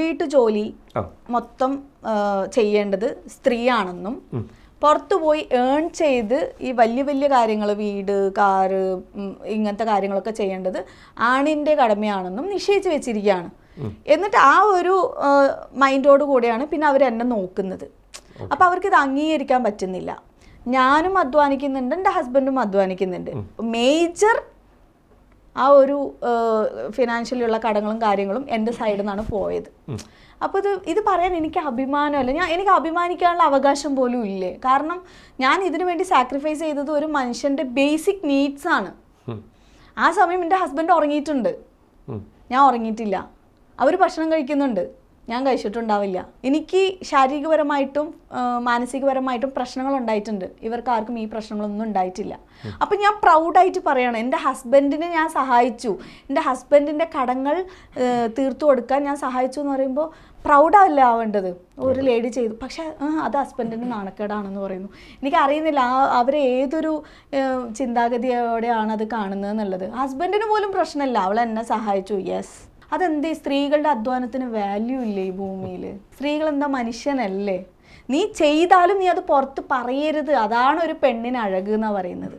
വീട്ടു ജോലി മൊത്തം ചെയ്യേണ്ടത് സ്ത്രീയാണെന്നും പുറത്തു പോയി ഏൺ ചെയ്ത് ഈ വലിയ വലിയ കാര്യങ്ങൾ വീട് കാറ് ഇങ്ങനത്തെ കാര്യങ്ങളൊക്കെ ചെയ്യേണ്ടത് ആണിൻ്റെ കടമയാണെന്നും നിശ്ചയിച്ച് വെച്ചിരിക്കുകയാണ്. എന്നിട്ട് ആ ഒരു മൈൻഡോട് കൂടെയാണ് പിന്നെ അവർ എന്നെ നോക്കുന്നത്. അപ്പം അവർക്കിത് അംഗീകരിക്കാൻ പറ്റുന്നില്ല. ഞാനും അധ്വാനിക്കുന്നുണ്ട്, എൻ്റെ ഹസ്ബൻഡും അധ്വാനിക്കുന്നുണ്ട്. മേജർ ആ ഒരു ഫിനാൻഷ്യലിയുള്ള കടങ്ങളും കാര്യങ്ങളും എൻ്റെ സൈഡിൽ നിന്നാണ് പോയത്. അപ്പോൾ ഇത് പറയാൻ എനിക്ക് അഭിമാനമല്ല, എനിക്ക് അഭിമാനിക്കാനുള്ള അവകാശം പോലും ഇല്ലേ? കാരണം ഞാൻ ഇതിനു വേണ്ടി സാക്രിഫൈസ് ചെയ്തത് ഒരു മനുഷ്യൻ്റെ ബേസിക് നീഡ്സ് ആണ്. ആ സമയം എൻ്റെ ഹസ്ബൻഡ് ഉറങ്ങിയിട്ടുണ്ട്, ഞാൻ ഉറങ്ങിയിട്ടില്ല. അവർ ഭക്ഷണം കഴിക്കുന്നുണ്ട്, ഞാൻ കഴിച്ചിട്ടുണ്ടാവില്ല. എനിക്ക് ശാരീരികപരമായിട്ടും മാനസികപരമായിട്ടും പ്രശ്നങ്ങൾ ഉണ്ടായിട്ടുണ്ട്. ഇവർക്ക് ആർക്കും ഈ പ്രശ്നങ്ങളൊന്നും ഉണ്ടായിട്ടില്ല. അപ്പം ഞാൻ പ്രൗഡായിട്ട് പറയണം, എൻ്റെ ഹസ്ബൻഡിനെ ഞാൻ സഹായിച്ചു, എൻ്റെ ഹസ്ബൻഡിൻ്റെ കടങ്ങൾ തീർത്തു കൊടുക്കാൻ ഞാൻ സഹായിച്ചു എന്ന് പറയുമ്പോൾ പ്രൗഡല്ല ആവേണ്ടത്. ഒരു ലേഡി ചെയ്തു, പക്ഷെ അത് ഹസ്ബൻഡിൻ്റെ നാണക്കേടാണെന്ന് പറയുന്നു. എനിക്കറിയുന്നില്ല അവരെ ഏതൊരു ചിന്താഗതിയോടെയാണ് അത് കാണുന്നത് എന്നുള്ളത്. ഹസ്ബൻഡിന് പോലും പ്രശ്നമില്ല, അവൾ എന്നെ സഹായിച്ചു, യെസ്. അതെന്തേ സ്ത്രീകളുടെ അധ്വാനത്തിന് വാല്യൂ ഇല്ലേ ഈ ഭൂമിയിൽ? സ്ത്രീകൾ എന്താ മനുഷ്യനല്ലേ? നീ ചെയ്താലും നീ അത് പുറത്ത് പറയരുത്, അതാണ് ഒരു പെണ്ണിന് അഴക് എന്നാണ് പറയുന്നത്.